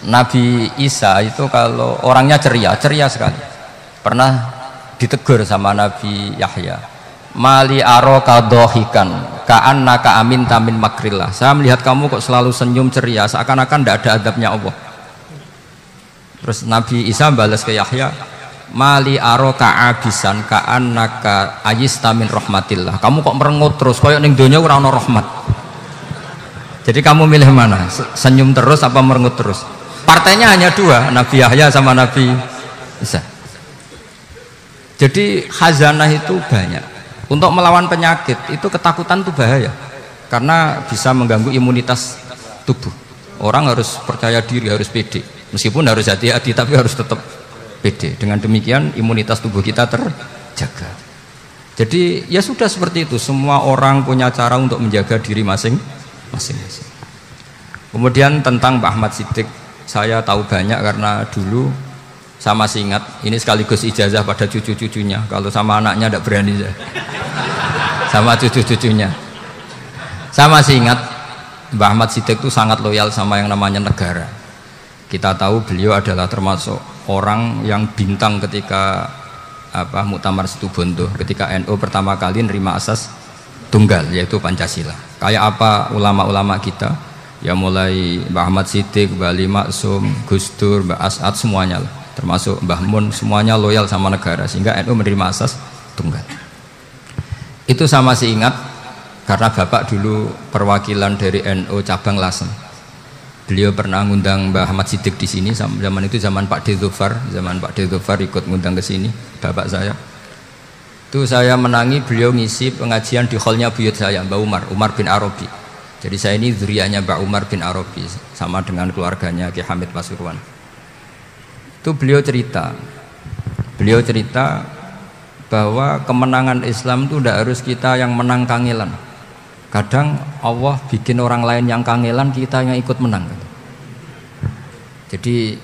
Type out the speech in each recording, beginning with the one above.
Nabi Isa itu kalau orangnya ceria sekali. Pernah ditegur sama Nabi Yahya, mali aroka dohikan ka'annaka aminta min makrillah. Saya melihat kamu kok selalu senyum ceria, seakan-akan tidak ada adabnya Allah. Terus Nabi Isa balas ke Yahya, mali aroka abisan ka'annaka ayista min rahmatillah. Kamu kok merengut terus, koyok ning donya ora ono rahmat. Jadi kamu milih mana? Senyum terus apa merengut terus? Partainya hanya dua, Nabi Yahya sama Nabi Isa. Jadi khazanah itu banyak. Untuk melawan penyakit itu ketakutan itu bahaya, karena bisa mengganggu imunitas tubuh. Orang harus percaya diri, harus pede. Meskipun harus hati-hati, tapi harus tetap pede. Dengan demikian imunitas tubuh kita terjaga. Jadi ya sudah seperti itu. Semua orang punya cara untuk menjaga diri masing-masing. Kemudian tentang Mbah Ahmad Siddiq, saya tahu banyak karena dulu saya masih ingat, ini sekaligus ijazah pada cucu-cucunya. Kalau sama anaknya tidak berani saya. Sama cucu-cucunya. Saya masih ingat Mbah Ahmad Siddiq itu sangat loyal sama yang namanya negara. Kita tahu beliau adalah termasuk orang yang bintang ketika Muktamar Situbondo, ketika NU pertama kali nerima asas tunggal, yaitu Pancasila. Kayak apa ulama-ulama kita, ya mulai Mbah Ahmad Siddiq, Mbah Ali Maksum, Gus Dur, Mbah As'ad, semuanya lah, termasuk Mbah Mun, semuanya loyal sama negara, sehingga NU menerima asas tunggal. Itu saya masih ingat karena bapak dulu perwakilan dari NU cabang Lasem. Beliau pernah ngundang Mbah Ahmad Siddiq di sini, zaman itu zaman Pak D. Dzufar ikut ngundang ke sini, bapak saya. Itu saya menangi beliau ngisi pengajian di hallnya buyut saya, Mbah Umar bin Arabi. Jadi saya ini zuriyahnya Mbah Umar bin Arabi, sama dengan keluarganya Ki Hamid Pasuruan. Itu beliau cerita bahwa kemenangan Islam itu tidak harus kita yang menang kangelan. Kadang Allah bikin orang lain yang kangelan, kita yang ikut menang. Jadi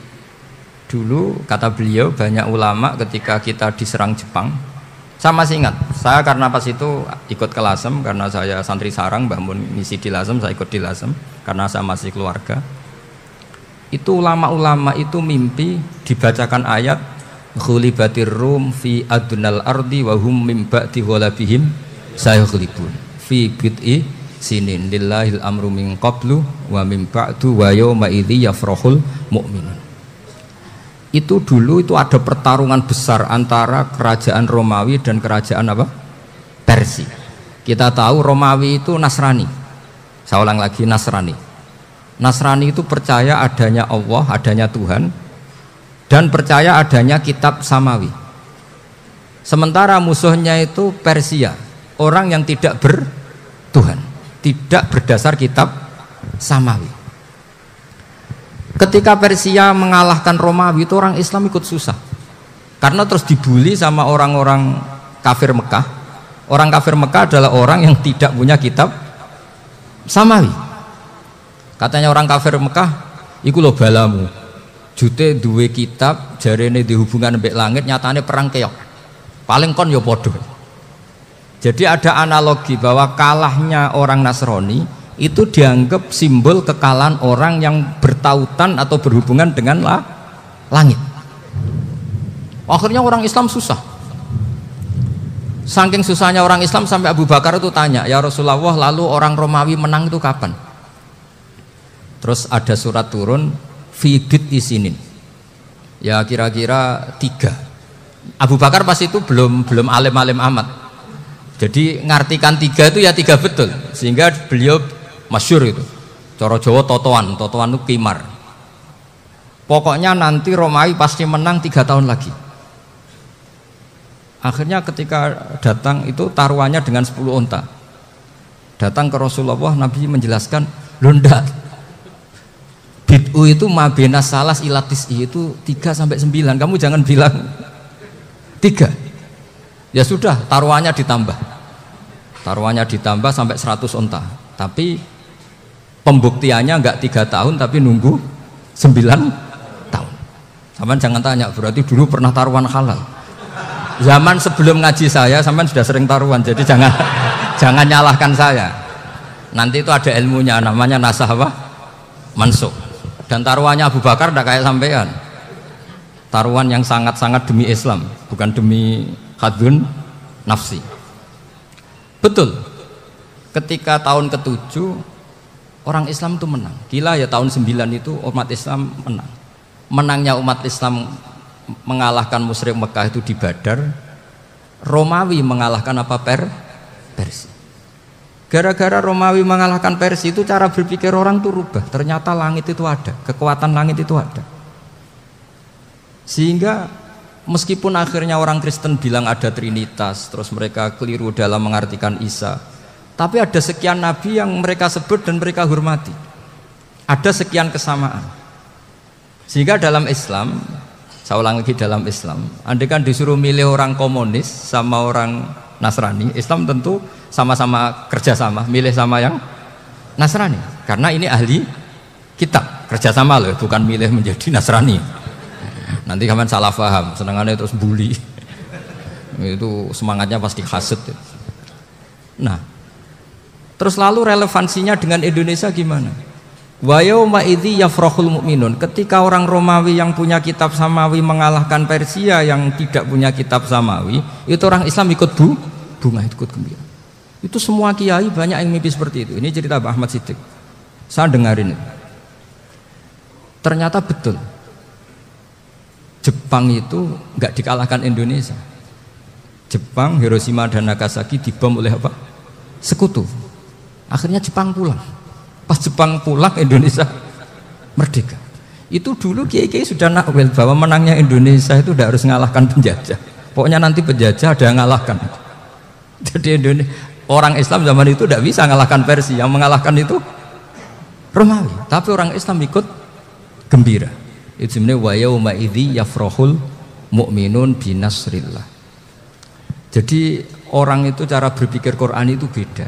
dulu kata beliau, banyak ulama ketika kita diserang Jepang, saya masih ingat, saya karena pas itu ikut ke Lasem, karena saya santri sarang, Mbah Mun ngisi di Lasem, saya ikut di Lasem karena saya masih keluarga. Itu ulama-ulama itu mimpi dibacakan ayat ghulibatir rum fi adnal ardi wa hum mim ba'di ghalabihim sayaghlibun fi bid'i sinin lillahil amru min qablu wa mim ba'du wa yawma idzi yafrahul mu'minun. Itu dulu itu ada pertarungan besar antara kerajaan Romawi dan kerajaan Persia. Kita tahu Romawi itu Nasrani. Saya ulang lagi, Nasrani. Nasrani itu percaya adanya Allah, adanya Tuhan, dan percaya adanya kitab samawi. Sementara musuhnya itu Persia, orang yang tidak bertuhan, tidak berdasar kitab samawi. Ketika Persia mengalahkan Romawi, itu orang Islam ikut susah, karena terus dibully sama orang-orang kafir Mekah. Orang kafir Mekah adalah orang yang tidak punya kitab samawi. Katanya orang kafir Mekah, iku lho balamu, jute duwe kitab, jarene di hubungan mbek langit, nyatane perang keok. Paling kon ya podo. Jadi ada analogi bahwa kalahnya orang Nasrani itu dianggap simbol kekalahan orang yang bertautan atau berhubungan dengan langit. Akhirnya orang Islam susah. Saking susahnya orang Islam sampai Abu Bakar itu tanya, ya Rasulullah, lalu orang Romawi menang itu kapan? Terus ada surat turun fi bid'i sinin, ya kira-kira 3. Abu Bakar pas itu belum alim-alim amat, jadi ngartikan 3 itu ya 3 betul, sehingga beliau masyhur itu cara Jawa totoan itu kimar. Pokoknya nanti Romawi pasti menang 3 tahun lagi. Akhirnya ketika datang itu taruhannya dengan 10 unta. Datang ke Rasulullah, Nabi menjelaskan, loh ndak, bid'u itu mabena salas ilatis itu 3-9, kamu jangan bilang 3. Ya sudah, taruhannya ditambah sampai 100 unta. Tapi pembuktiannya enggak 3 tahun, tapi nunggu 9 tahun. Sampean jangan tanya, berarti dulu pernah taruhan halal. Zaman sebelum ngaji saya, sampean sudah sering taruhan, jadi jangan nyalahkan saya. Nanti itu ada ilmunya, namanya nasah mansukh. Dan taruhannya Abu Bakar tidak kayak sampean. Taruhan yang sangat-sangat demi Islam, bukan demi hadun nafsi. Betul. Ketika tahun ke-7 orang Islam itu menang. Gila ya, tahun 9 itu umat Islam menang. Menangnya umat Islam mengalahkan musyrik Mekah itu di Badar. Romawi mengalahkan apa? Persia. Gara-gara Romawi mengalahkan Persia itu cara berpikir orang tuh rubah. Ternyata langit itu ada, kekuatan langit itu ada. Sehingga meskipun akhirnya orang Kristen bilang ada Trinitas, terus mereka keliru dalam mengartikan Isa, tapi ada sekian nabi yang mereka sebut dan mereka hormati. Ada sekian kesamaan. Sehingga dalam Islam, saya ulang lagi, dalam Islam, andai kan disuruh milih orang komunis sama orang Nasrani, Islam tentu sama-sama kerjasama, milih sama yang Nasrani, karena ini ahli kitab, kerjasama loh, bukan milih menjadi Nasrani. Nanti kalian salah paham, senangannya terus bully, itu semangatnya pasti hasad. Nah, terus lalu relevansinya dengan Indonesia gimana? Wa yauma idzi yafrahul mu'minun, ketika orang Romawi yang punya kitab samawi mengalahkan Persia yang tidak punya kitab samawi, itu orang Islam ikut bunga, ikut gembira. Itu semua kiai banyak yang mimpi seperti itu. Ini cerita Pak Ahmad Siddiq, saya dengarin itu. Ternyata betul, Jepang itu nggak dikalahkan Indonesia. Jepang, Hiroshima dan Nagasaki dibom oleh apa? Sekutu. Akhirnya Jepang pulang. Pas Jepang pulang, Indonesia merdeka. Itu dulu kiai-kiai sudah nakwil bahwa menangnya Indonesia itu tidak harus mengalahkan penjajah. Pokoknya nanti penjajah ada yang mengalahkan. Jadi Indonesia, orang Islam zaman itu tidak bisa mengalahkan Persia. Yang mengalahkan itu Romawi. Tapi orang Islam ikut gembira. Itu sebenarnya wa yauma idzi yafrahul mu'minun binasrillah. Jadi orang itu cara berpikir Quran itu beda.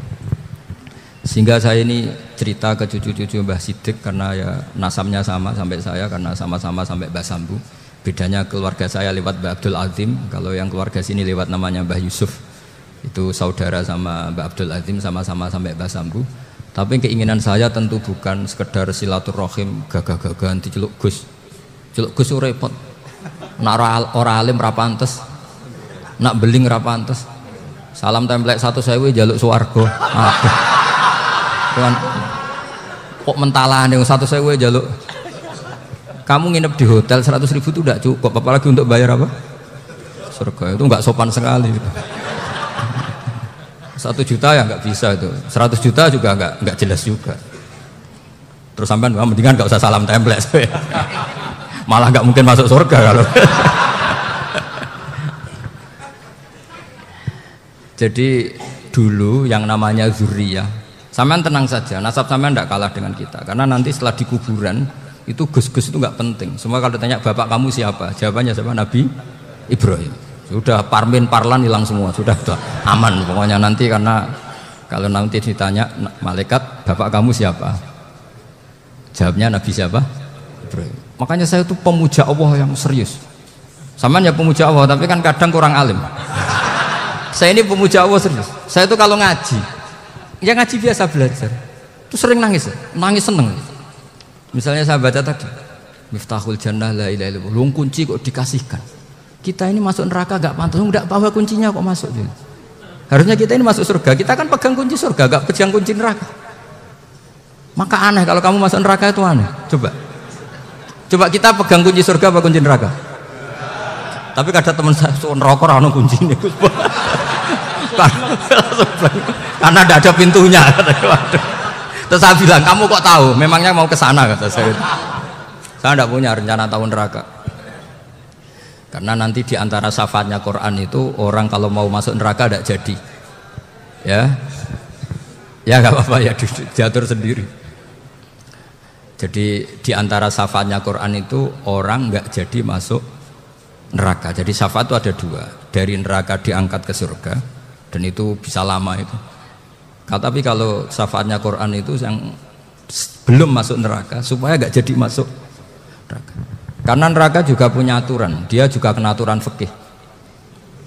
Sehingga saya ini cerita ke cucu-cucu Mbah Siddiq karena ya nasabnya sama sampai saya, karena sama-sama sampai Mbah Sambu. Bedanya keluarga saya lewat Mbah Abdul Azim, kalau yang keluarga sini lewat namanya Mbah Yusuf. Itu saudara sama Mbah Abdul Azim, sama-sama sampai Mbah Sambu. Tapi keinginan saya tentu bukan sekedar silaturahim gagah-gagahan diceluk Gus. Celuk Gus repot. Nak ora alim ra pantes. Nak beling ra pantes. Salam templek 1.000 jaluk swarga. Aduh. Tuhan, kok mentalan yang 1.000 jaluk. Kamu nginep di hotel 100.000 itu tidak cukup, apalagi untuk bayar apa? Surga. Itu nggak sopan sekali. 1 juta ya nggak bisa itu, 100 juta juga nggak jelas juga. Terus sampai mendingan nggak usah salam template, malah nggak mungkin masuk surga kalau. Jadi dulu yang namanya zuriyah, sampean tenang saja, nasab sampean tidak kalah dengan kita, karena nanti setelah di kuburan itu gus-gus itu nggak penting. Semua kalau ditanya bapak kamu siapa, jawabannya siapa? Nabi Ibrahim. Sudah parmin parlan hilang semua, sudah aman pokoknya nanti, karena kalau nanti ditanya malaikat bapak kamu siapa, jawabnya Nabi siapa? Ibrahim. Makanya saya itu pemuja Allah yang serius. Sampean ya pemuja Allah, tapi kan kadang kurang alim. Saya ini pemuja Allah serius. Saya itu kalau ngaji, ya ngaji biasa belajar, itu sering nangis seneng. Misalnya saya baca tadi, Miftahul Jannah la ilaha illallah, luang kunci kok dikasihkan. Kita ini masuk neraka gak pantas, enggak bawa kuncinya kok masuk. Harusnya kita ini masuk surga, kita kan pegang kunci surga, gak pegang kunci neraka. Maka aneh kalau kamu masuk neraka, itu aneh. Coba kita pegang kunci surga apa kunci neraka? Tapi kadang teman saya neraka ora ono kuncine. Karena tidak ada pintunya. Terus saya bilang, kamu kok tahu? Memangnya mau ke sana, kata saya. Saya tidak punya rencana tahu neraka. Karena nanti di antara syafaatnya Quran itu orang kalau mau masuk neraka tidak jadi. Ya nggak apa-apa ya, diatur sendiri. Jadi di antara syafaatnya Quran itu orang nggak jadi masuk neraka. Jadi syafaat itu ada 2, dari neraka diangkat ke surga, dan itu bisa lama itu. Tapi kalau syafaatnya Quran itu yang belum masuk neraka supaya nggak jadi masuk neraka. Karena neraka juga punya aturan, dia juga kena aturan fikih.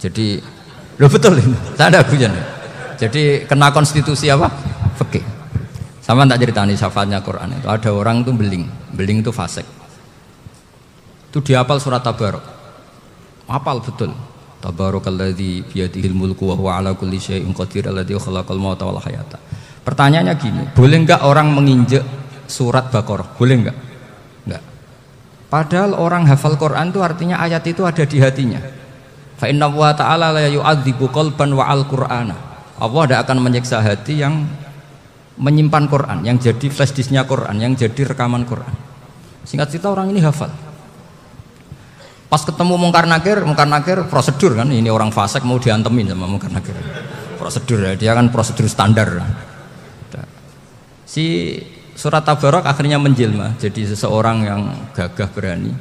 Jadi, betul ini, saya ada hujan. Jadi kena konstitusi apa? Fikih. Sama tak ceritani syafaatnya Quran itu. Ada orang itu beling itu fasik. Itu dihafal surat Tabarok. Hafal betul. Tabarakalladzi biyadihil mulku wa huwa ala kulli syai'in qadir alladzi khalaqal mauta wal hayata. Pertanyaannya gini, boleh enggak orang menginjek surat Baqarah? Boleh enggak? Enggak. Padahal orang hafal Quran itu artinya ayat itu ada di hatinya. Fa inna wa ta'ala la yu'adzibu qalban wa al-Qur'ana. Allah tidak akan menyiksa hati yang menyimpan Quran, yang jadi flash disknya Quran, yang jadi rekaman Quran. Singkat cerita orang ini hafal. Pas ketemu Mungkar Nakir prosedur kan, ini orang fasik mau diantemin sama Mungkar Nakir. Prosedur ya, dia kan prosedur standar. Si surat Tabarok akhirnya menjelma jadi seseorang yang gagah berani.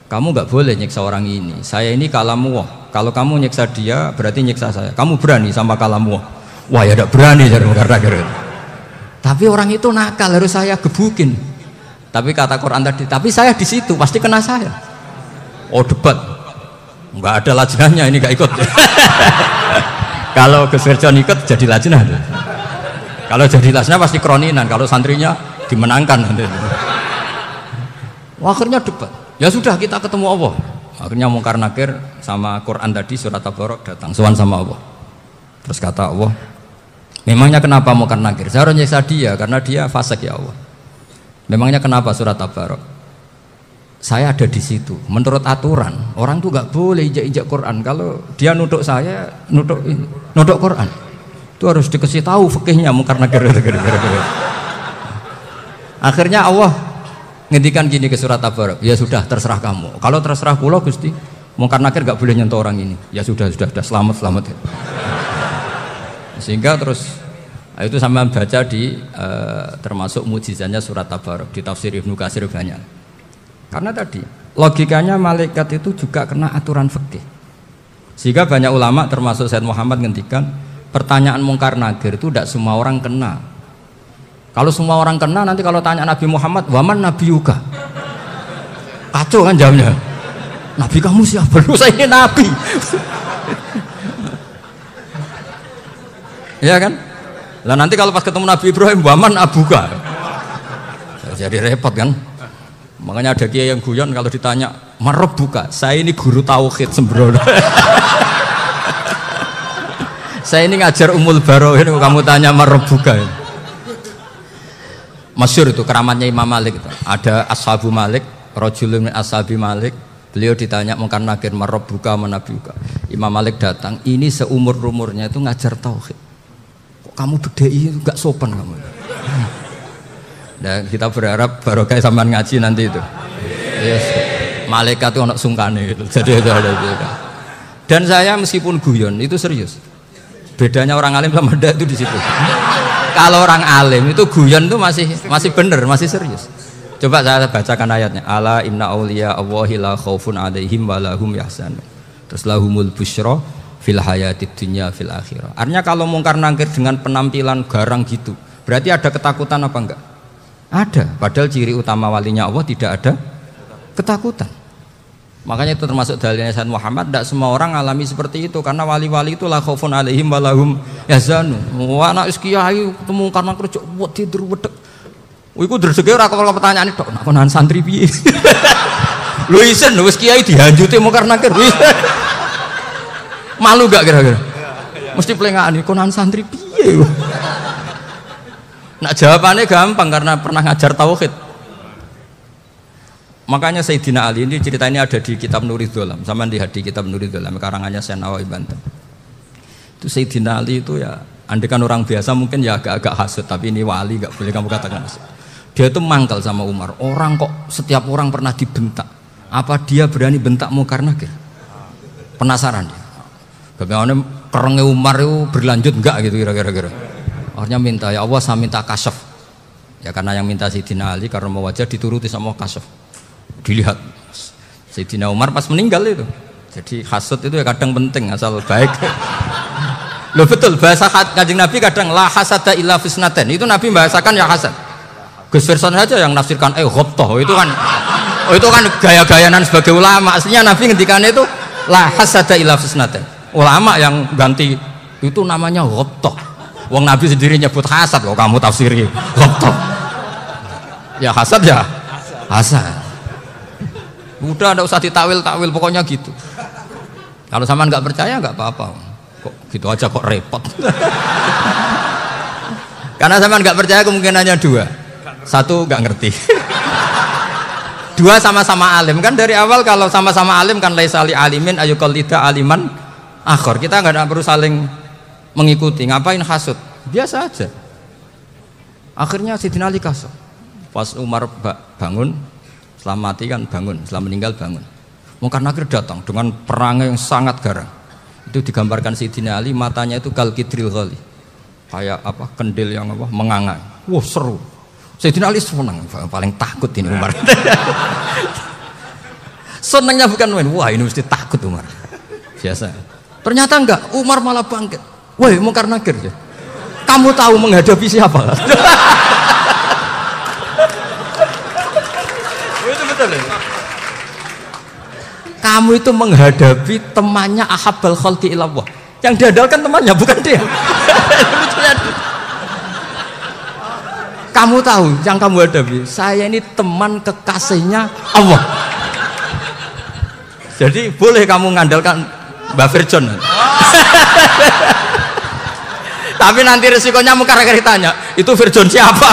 Kamu nggak boleh nyiksa orang ini. Saya ini kalamullah. Kalau kamu nyiksa dia berarti nyiksa saya. Kamu berani sama kalamullah. Wah ya tidak berani jadi Mungkar Nakir. Tapi orang itu nakal, harus saya gebukin. Tapi kata Quran tadi, tapi saya di situ pasti kena saya. Oh debat, nggak ada lajnahnya ini nggak ikut. Kalau Gus Wirjon ikut jadi lajnah. Kalau jadi lajnah pasti kroninan. Kalau santrinya dimenangkan. Akhirnya debat. Ya sudah kita ketemu Allah. Akhirnya Mungkar Nakir sama Quran tadi surat Tabarok datang sowan sama Allah. Terus kata Allah, memangnya kenapa Mungkar Nakir? Saya harus nyiksa dia karena dia fasik ya Allah. Memangnya kenapa surat Tabarok? Saya ada di situ. Menurut aturan orang tuh nggak boleh injak-injak Quran. Kalau dia nutuk saya, nutuk Quran, itu harus dikasih tahu fikihnya Mungkar Nakir. Akhirnya Allah ngendikan gini ke surat Tabarok. Ya sudah terserah kamu. Kalau terserah kula Gusti, Mungkar Nakir nggak boleh nyentuh orang ini. Ya sudah selamat. Sehingga terus itu sama baca di termasuk mujizatnya surat Tabarok di tafsir Ibnu Katsir banyak. Karena tadi logikanya malaikat itu juga kena aturan fikih. Sehingga banyak ulama termasuk Said Muhammad ngendikan pertanyaan Mungkar Nakir itu tidak semua orang kena. Kalau semua orang kena nanti kalau tanya Nabi Muhammad, waman nabiyuka? Kacau kan jawabnya. Nabi kamu siapa? Saya ini nabi. Ya kan? Lah nanti kalau pas ketemu Nabi Ibrahim, waman abuka? Jadi repot kan? Makanya ada kiai yang guyon kalau ditanya marebuka, saya ini guru tauhid sembrono. Saya ini ngajar Ummul Barohin, kamu tanya marebuka. Masyhur itu keramatnya Imam Malik itu. Ada Ashabu Malik, rajulun min ashabi Malik. Beliau ditanya Mungkar Nakir marebuka manabiuka. Imam Malik datang, ini seumur-umurnya itu ngajar tauhid. Kok kamu bedai enggak sopan kamu? Dan kita berharap barokah sampean ngaji nanti itu. Yes. Malaikat itu anak sungkane gitu. Jadi itu ada juga. Dan saya meskipun guyon itu serius. Bedanya orang alim sama ndak itu di situ. Kalau orang alim itu guyon itu masih bener, masih serius. Coba saya bacakan ayatnya. Ala inna auliya Allahi la khaufun alaihim wa lahum yahzanun. Terus lahumul busyra fil hayatid dunya fil akhirah. Artinya kalau Mungkar Nakir dengan penampilan garang gitu, berarti ada ketakutan apa enggak? Ada, padahal ciri utama walinya Allah tidak ada ketakutan. Makanya itu termasuk dalilnya Sayyid Muhammad, tidak semua orang alami seperti itu karena wali-wali itu la khaufun alaihim wa lahum yahzanun. Wah anak kiai ketemu karena kerja tidur wedek. Iku dreseke ora kok pertanyaan tok, nak konan santri piye? Lho isen wis kiai dihanjuti Mungkar Nakir. Malu gak kira-kira? Mesti pelengakan konan santri piye? Nah jawabannya gampang karena pernah ngajar tauhid. Makanya Sayyidina Ali ini cerita ini ada di kitab Nurul Dholam, sama di kitab Nurul Dholam karangannya Syekh Nawawi Banten. Itu Sayyidina Ali itu ya, andekan orang biasa mungkin ya agak-agak hasut, tapi ini wali gak boleh kamu katakan hasut. Dia itu mangkal sama Umar. Orang kok setiap orang pernah dibentak, apa dia berani bentak Mungkar Nakir? Penasaran dia. Bagaimana kerengnya Umar itu berlanjut enggak gitu kira-kira. Akhirnya minta, ya Allah saya minta kasyaf. Ya karena yang minta Sayyidina Ali karena mau wajah dituruti sama kasyaf. Dilihat Sayyidina Umar pas meninggal itu. Jadi hasud itu ya kadang penting asal baik. Loh betul bahasa Kanjeng Nabi kadang la hasada illa fisnaten. Itu Nabi membahasakan ya hasad. Gus Wirson saja yang nafsirkan ghobtoh itu kan gaya-gayanan sebagai ulama. Aslinya Nabi ngendikannya itu la hasada illa fisnaten. Ulama yang ganti itu namanya ghobtoh. Wong Nabi sendiri nyebut hasad kok kamu tafsiri ghobtoh. Ya hasad ya hasad. Udah enggak usah ditawil-tawil pokoknya gitu. Kalau sampean nggak percaya nggak apa-apa. Kok gitu aja kok repot. Karena sampean nggak percaya kemungkinannya dua. Satu nggak ngerti. Dua sama-sama alim kan dari awal kalau sama-sama alim kan laisali alimin ayuqallida aliman akhor. Kita nggak perlu saling mengikuti. Ngapain hasud? Biasa aja. Akhirnya Sayyidina Ali kasih. Pas Umar bangun, setelah mati kan bangun, setelah meninggal bangun. Mungkar Nakir datang dengan perang yang sangat garang. Itu digambarkan Sayyidina Ali matanya itu kal kidril ghali. Kayak apa? Kendil yang apa? Mengangai. Wah, seru. Sayyidina Ali senang, paling takut ini Umar. Senangnya bukan main, wah ini mesti takut Umar. Biasa. Ternyata enggak, Umar malah bangkit. Woi, Mungkar Nakir ya. Kamu tahu menghadapi siapa? Itu betul ya? Kamu itu menghadapi temannya ahabbal khalqi ilallah. Yang diandalkan temannya bukan dia. Kamu tahu yang kamu hadapi, saya ini teman kekasihnya Allah. Jadi boleh kamu mengandalkan Mbak Virjon. Tapi nanti resikonya Mungkar Nakir tanya, itu Virjon siapa?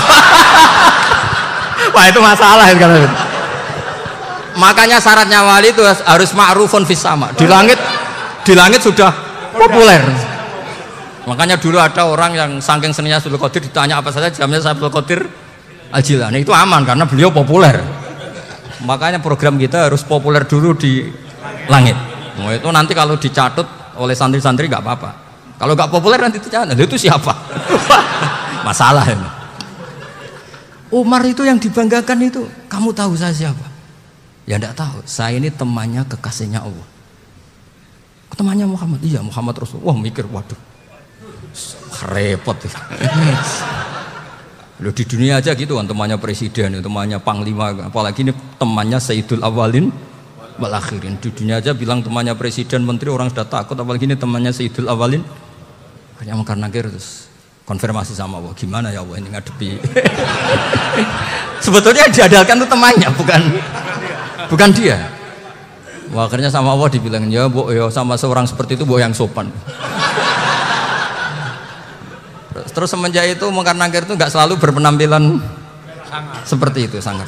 Wah itu masalah kan. Makanya syaratnya wali itu harus ma'rufun fis sama. Di langit sudah populer. Makanya dulu ada orang yang saking seninya Abdul Qadir ditanya apa saja jamnya Abdul Qadir Al-Jilani, itu aman karena beliau populer. Makanya program kita harus populer dulu di langit. Nah, itu nanti kalau dicatut oleh santri-santri nggak apa-apa. Kalau nggak populer nanti dicatat, itu siapa? Masalah ini. Umar itu yang dibanggakan itu, kamu tahu saya siapa? Ya enggak tahu. Saya ini temannya kekasihnya Allah. Temannya Muhammad. Iya, Muhammad Rasul. Wah, mikir, waduh. Repot. Loh, di dunia aja gitu kan, temannya presiden, temannya panglima, apalagi ini temannya Sayyidul Awalin wal Akhirin. Di dunia aja bilang temannya presiden, menteri, orang sudah takut, apalagi ini temannya Sayyidul Awalin. Hanya Mungkar Nakir terus konfirmasi sama Allah, gimana ya Allah ini ngadepi. Sebetulnya diandalkan itu temannya, bukan dia. Wah, akhirnya sama Allah dibilang, ya bu, ya sama seorang seperti itu bu yang sopan. Terus semenjak itu Mungkar Nakir itu nggak selalu berpenampilan seperti itu, sangar.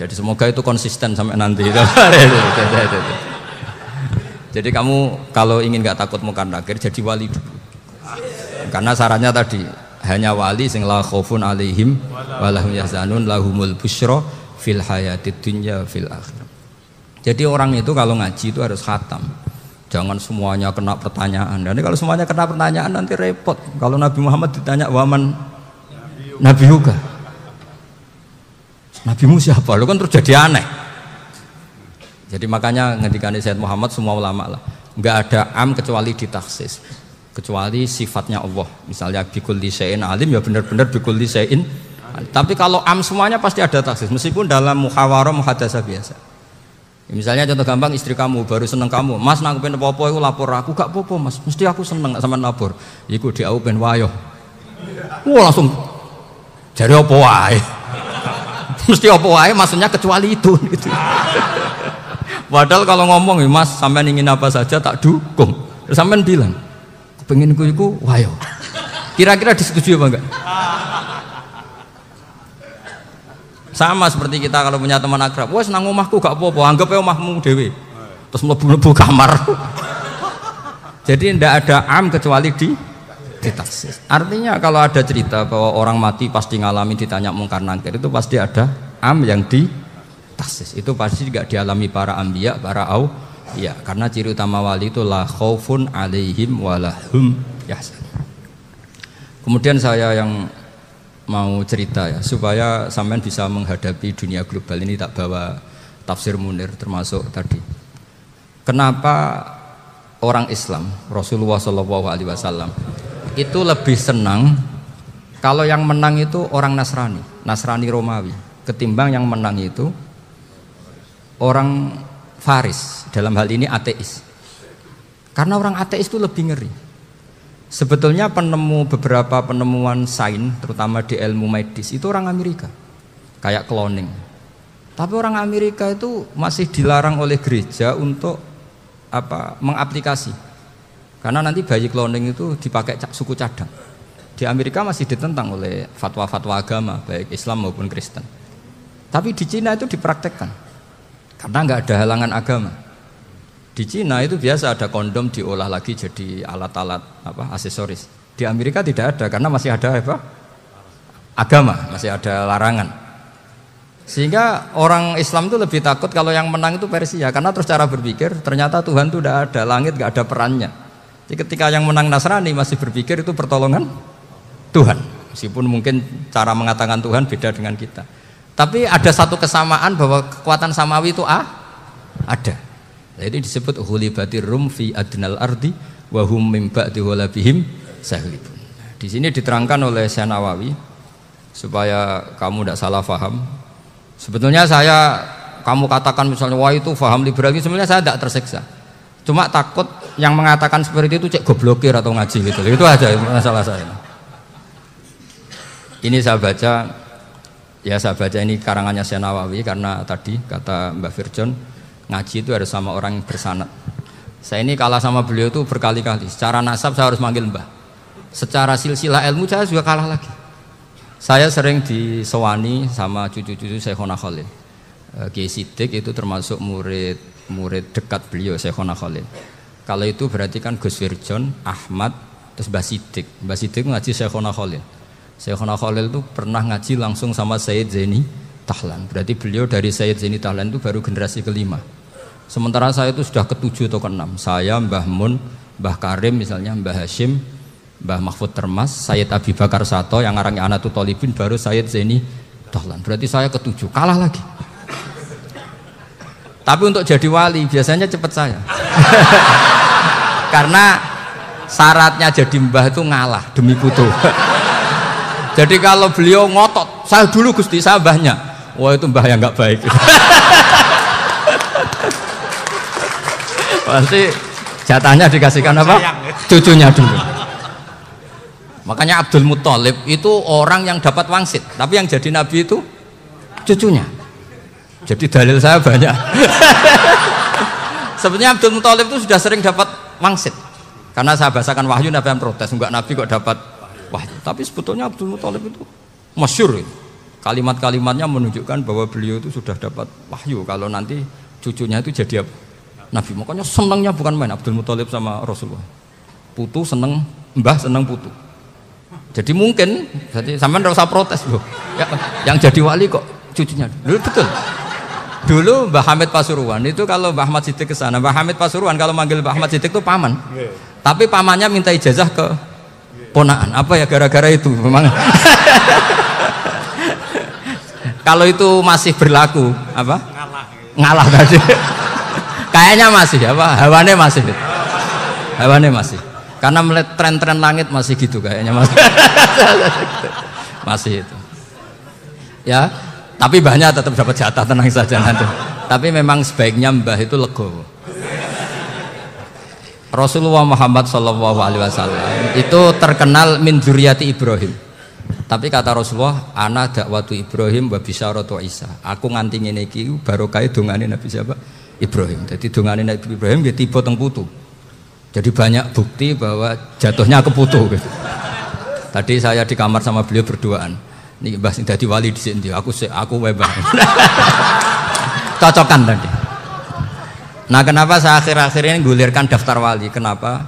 Jadi semoga itu konsisten sampai nanti. Jadi kamu kalau ingin nggak takut Mungkar Nakir, jadi wali dulu. Karena syaratnya tadi hanya wali sing la khaufun alaihim walahum yahzanun lahumul busyra fil hayatid dunya fil akhirah. Jadi orang itu kalau ngaji itu harus khatam. Jangan semuanya kena pertanyaan. Dan kalau semuanya kena pertanyaan nanti repot. Kalau Nabi Muhammad ditanya waman Nabi juga. Nabimu siapa? Lu kan terus jadi aneh. Jadi makanya ngendikane Sayyid Muhammad semua ulama lah, enggak ada am kecuali ditaksis. Kecuali sifatnya Allah. Misalnya bikulli syai'in alim ya benar-benar bikulli syai'in. Tapi kalau am semuanya pasti ada taksis meskipun dalam muhawarah muhadasah biasa. Ya, misalnya contoh gampang, istri kamu baru seneng kamu, mas nak pengen apa-apa aku lapor aku, gak apa-apa mas, mesti aku seneng gak sama lapor. Iku di aku pengen wayo. Wah langsung jari apa wae. Mesti apa wae maksudnya kecuali itu gitu. Padahal kalau ngomong ya mas sampean ingin apa saja tak dukung. Terus sampean bilang pengen iku wayo. Kira-kira disetujui apa enggak? Sama seperti kita kalau punya teman akrab, wes nang omahku gak apa-apa, anggap ya omahmu dewe. Terus mlebu-mlebu kamar. Jadi tidak ada am kecuali ditaksis. Artinya kalau ada cerita bahwa orang mati pasti ngalami ditanya Mungkar Nakir, itu pasti ada am yang ditaksis. Itu pasti juga dialami para anbiya, para auliya. Karena ciri utama wali itu la khaufun alaihim walahum yahzanun. Kemudian saya yang mau cerita ya supaya sampean bisa menghadapi dunia global ini, tak bawa tafsir Munir termasuk tadi. Kenapa orang Islam Rasulullah SAW itu lebih senang kalau yang menang itu orang Nasrani Romawi ketimbang yang menang itu orang Faris, dalam hal ini ateis. Karena orang ateis itu lebih ngeri. Sebetulnya beberapa penemuan sains, terutama di ilmu medis, itu orang Amerika, kayak cloning. Tapi orang Amerika itu masih dilarang oleh gereja untuk mengaplikasi, karena nanti bayi cloning itu dipakai suku cadang. Di Amerika masih ditentang oleh fatwa-fatwa agama, baik Islam maupun Kristen. Tapi di Cina itu dipraktekkan, karena nggak ada halangan agama. Di Cina itu biasa ada kondom diolah lagi jadi alat-alat aksesoris. Di Amerika tidak ada karena masih ada agama, masih ada larangan. Sehingga orang Islam itu lebih takut kalau yang menang itu Persia, karena terus cara berpikir ternyata Tuhan itu tidak ada, langit nggak ada perannya. Jadi ketika yang menang Nasrani masih berpikir itu pertolongan Tuhan, meskipun mungkin cara mengatakan Tuhan beda dengan kita. Tapi ada satu kesamaan bahwa kekuatan samawi itu ada. Jadi disebut hulibatir rum fi adnal ardi wa hum mim ba'di ghalabihim sahlibun. Di sini diterangkan oleh Syekh Nawawi supaya kamu tidak salah paham. Sebetulnya kamu katakan misalnya wah itu paham liberal, sebenarnya saya tidak tersiksa. Cuma takut yang mengatakan seperti itu cek goblokir atau ngaji gitu. Itu aja masalah saya. Ini saya baca ini karangannya Syekh Nawawi, karena tadi kata Mbak Firjon ngaji itu harus sama orang yang bersanad. Saya ini kalah sama beliau itu berkali-kali. Secara nasab saya harus manggil Mbah. Secara silsilah ilmu saya juga kalah lagi. Saya sering disewani sama cucu-cucu Syekhona Khalil. Kiai Siddiq itu termasuk murid dekat beliau, Syekhona Khalil. Kalau itu berarti kan Gus Firjon, Ahmad, terus Mbah Siddiq. Mbah Siddiq ngaji Syekhona Khalil. Syekhona Khalil itu pernah ngaji langsung sama Sayyid Zaini Tahlan. Berarti beliau dari Sayyid Zaini Tahlan itu baru generasi kelima. Sementara saya itu sudah ke-7 atau ke-6. Saya, Mbah Mun, Mbah Karim misalnya, Mbah Hashim, Mbah Mahfud Termas, Sayyid Abi Bakar Sato yang arangnya Anatul Tolibin, baru Sayyid Zaini Tahlan. Berarti saya ke-7, kalah lagi. Tapi untuk jadi wali biasanya cepat saya. Karena syaratnya jadi mbah itu ngalah demi putu. Jadi kalau beliau ngotot, saya dulu Gusti, saya mbahnya. Wah itu mbah yang nggak baik. Pasti jatahnya dikasihkan apa? Cucunya dulu. Makanya Abdul Muthalib itu orang yang dapat wangsit, tapi yang jadi nabi itu cucunya. Jadi dalil saya banyak. Sebenarnya Abdul Muthalib itu sudah sering dapat wangsit, karena saya bahasakan wahyu, nabi yang protes, enggak nabi kok dapat wahyu. Tapi sebetulnya Abdul Muthalib itu masyhur. Kalimat-kalimatnya menunjukkan bahwa beliau itu sudah dapat wahyu kalau nanti cucunya itu jadi apa? Nabi. Makanya senangnya bukan main Abdul Muthalib sama Rasulullah. Putu seneng mbah, seneng putu. Jadi mungkin sampean enggak usah protes loh. Ya, yang jadi wali kok cucunya. Dulu betul. Dulu Mbah Hamid Pasuruan itu kalau Mbah Ahmad Siddiq ke sana, Mbah Hamid Pasuruan kalau manggil Mbah Ahmad Siddiq itu paman. Tapi pamannya minta ijazah ke ponaan. Apa ya gara-gara itu memang. Kalau itu masih berlaku apa? Ngalah tadi. Kayaknya masih hawane masih karena melihat tren-tren langit masih gitu kayaknya masih itu ya, tapi banyak tetap dapat jatah, tenang saja nanti. Tapi memang sebaiknya mbah itu legowo. Rasulullah Muhammad SAW itu terkenal min dzurriyyati Ibrahim, tapi kata Rasulullah ana dakwatu Ibrahim wa bisyaratu Isa, aku nganti ngene iki barokah dongane Nabi siapa? Ibrahim. Jadi dongane Nabi Ibrahim dia tiba teng putu. Jadi banyak bukti bahwa jatuhnya ke putu gitu. Tadi saya di kamar sama beliau berduaan. Nih Mbah sing dadi wali di sini, aku bebas. Cocokan tadi. Nah, kenapa saya akhir-akhir ini gulirkan daftar wali? Kenapa?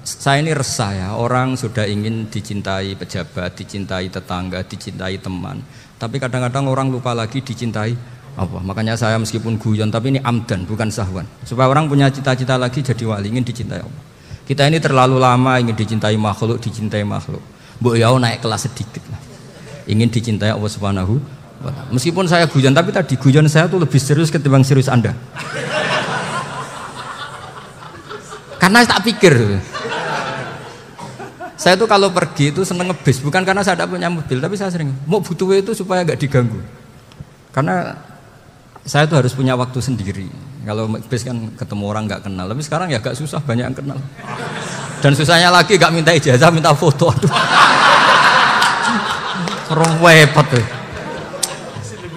Saya ini resah ya, orang sudah ingin dicintai pejabat, dicintai tetangga, dicintai teman. Tapi kadang-kadang orang lupa lagi dicintai apa? Makanya saya meskipun guyon tapi ini amdan bukan sahwan, supaya orang punya cita-cita lagi jadi wali, ingin dicintai Allah. Kita ini terlalu lama ingin dicintai makhluk. Mbok ya naik kelas sedikit lah, ingin dicintai Allah Subhanahu wa ta'ala. Meskipun saya guyon, tapi tadi guyon saya tuh lebih serius ketimbang serius Anda. Karena tak pikir, saya tuh kalau pergi itu seneng ngebis, bukan karena saya tidak punya mobil, tapi saya sering mau butuh itu supaya nggak diganggu. Karena saya tuh harus punya waktu sendiri. Kalau bis kan ketemu orang nggak kenal, tapi sekarang ya agak susah, banyak yang kenal. Dan susahnya lagi gak minta ijazah, minta foto. Aduh. Repot tuh.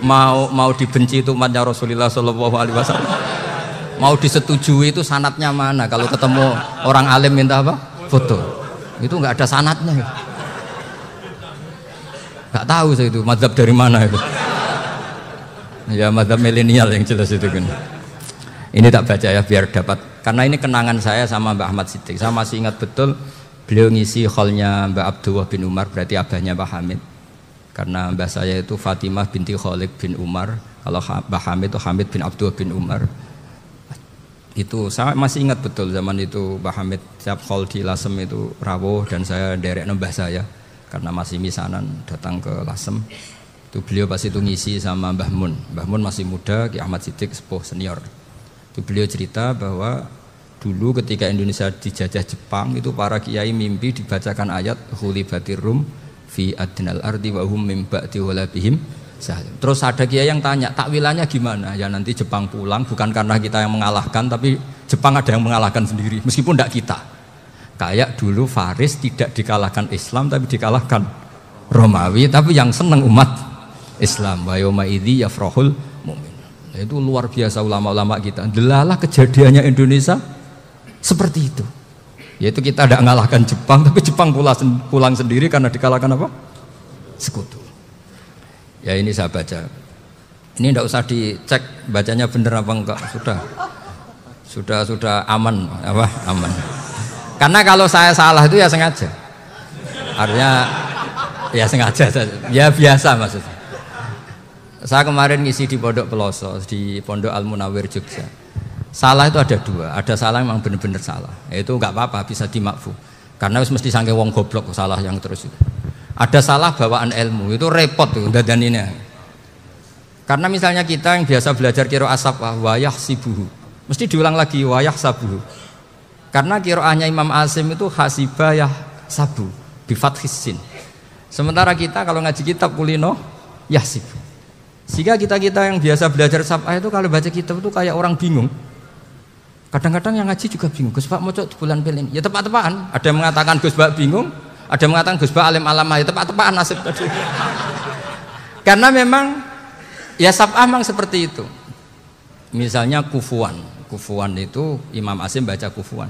Mau dibenci itu umatnya Rasulullah Shallallahu Alaihi Wasallam. Mau disetujui itu sanatnya mana? Kalau ketemu orang alim minta apa? Foto. Itu nggak ada sanatnya. Nggak tahu saya itu mazhab dari mana itu. Ya mazhab milenial yang jelas itu kan. Ini tak baca ya biar dapat. Karena ini kenangan saya sama Mbak Ahmad Siddiq. Saya masih ingat betul beliau ngisi hallnya Mbak Abdullah bin Umar, berarti abahnya Mbak Hamid. Karena mbah saya itu Fatimah binti Khalid bin Umar. Kalau Mbak Hamid itu Hamid bin Abdullah bin Umar. Itu saya masih ingat betul zaman itu Mbah Hamid siap hall di Lasem itu rawuh dan saya derek nembah saya karena masih misanan datang ke Lasem. Itu beliau pas itu ngisi sama Mbah Mun. Mbah Mun masih muda, Ki Ahmad Siddiq sepuh senior. Itu beliau cerita bahwa dulu ketika Indonesia dijajah Jepang itu para kiai mimpi dibacakan ayat Ghulibatir Rum fi adnal ardi wa hum min ba'di ghalabihim. Terus ada kiai yang tanya, takwilannya gimana? Ya nanti Jepang pulang bukan karena kita yang mengalahkan, tapi Jepang ada yang mengalahkan sendiri, meskipun tidak kita. Kayak dulu Faris tidak dikalahkan Islam, tapi dikalahkan Romawi, tapi yang senang umat Islam. Wa yauma idzi yafrahul mu'min. Itu luar biasa ulama-ulama kita. Delalah kejadiannya Indonesia seperti itu. Yaitu kita tidak mengalahkan Jepang, tapi Jepang pulang sendiri karena dikalahkan apa? Sekutu. Ya ini saya baca. Ini tidak usah dicek bacanya benar apa enggak. Sudah aman apa? Aman. Karena kalau saya salah itu ya sengaja. Artinya ya sengaja saja. Ya biasa maksudnya. Saya kemarin ngisi di Pondok Peloso, di Pondok Al Munawir Jogja. Salah itu ada dua. Ada salah yang memang benar-benar salah. Itu enggak apa-apa, bisa dimakfu. Karena mesti sangke wong goblok salah yang terus itu. Ada salah bawaan ilmu, itu repot tuh dadaninnya. Karena misalnya kita yang biasa belajar qiraah sabah wayah sibuhu, mesti diulang lagi wayah sabuhu. Karena qiraahnya Imam Asim itu hasibah yah sabu bi fathis sin. Sementara kita kalau ngaji kitab kulino yah sibu. Sehingga kita yang biasa belajar sabah itu kalau baca kitab itu kayak orang bingung. Kadang-kadang yang ngaji juga bingung. Gus Pak mau cok bulan pelin. Ya tepat-tepatan. Ada yang mengatakan Gus Pak bingung. Ada yang mengatakan Gus Ba alim alamah, ya tepat-tepatan nasib tadi. Karena memang ya sab'ah memang seperti itu. Misalnya kufuan itu Imam Asim baca kufuan.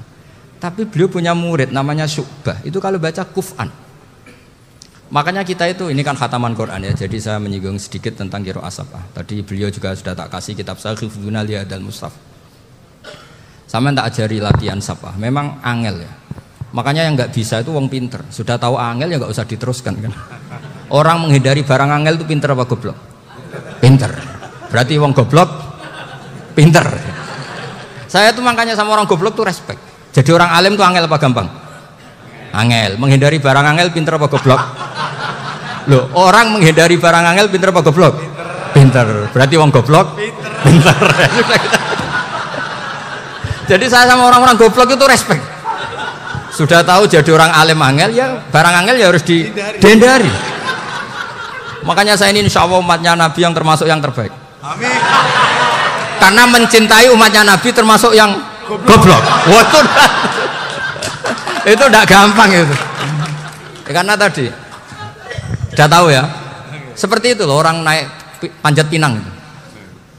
Tapi beliau punya murid namanya Syu'bah. Itu kalau baca kuf'an. Makanya kita itu ini kan khataman Quran ya. Jadi saya menyinggung sedikit tentang qiraah sab'ah. Tadi beliau juga sudah tak kasih kitab saya Hifdzuna Lihadal Mushaf. Sama tak ajari latihan sab'ah. Memang angel ya. Makanya yang nggak bisa itu wong pinter. Sudah tahu angel ya nggak usah diteruskan kan. Orang menghindari barang angel itu pinter apa goblok? Pinter. Berarti wong goblok pinter. Saya tuh makanya sama orang goblok tuh respect. Jadi orang alim tuh angel apa gampang? Angel. Menghindari barang angel pinter apa goblok? Loh, orang menghindari barang angel pinter apa goblok? Pinter. Berarti wong goblok pinter. Jadi saya sama orang-orang goblok itu respect. Sudah tahu jadi orang alim angel ya barang angel ya harus dihindari. Makanya saya ini insya Allah umatnya Nabi yang termasuk yang terbaik. Amin. Karena mencintai umatnya Nabi termasuk yang goblok. Waduh, itu tidak gampang itu. Ya, karena tadi sudah tahu ya. Seperti itu loh orang naik panjat pinang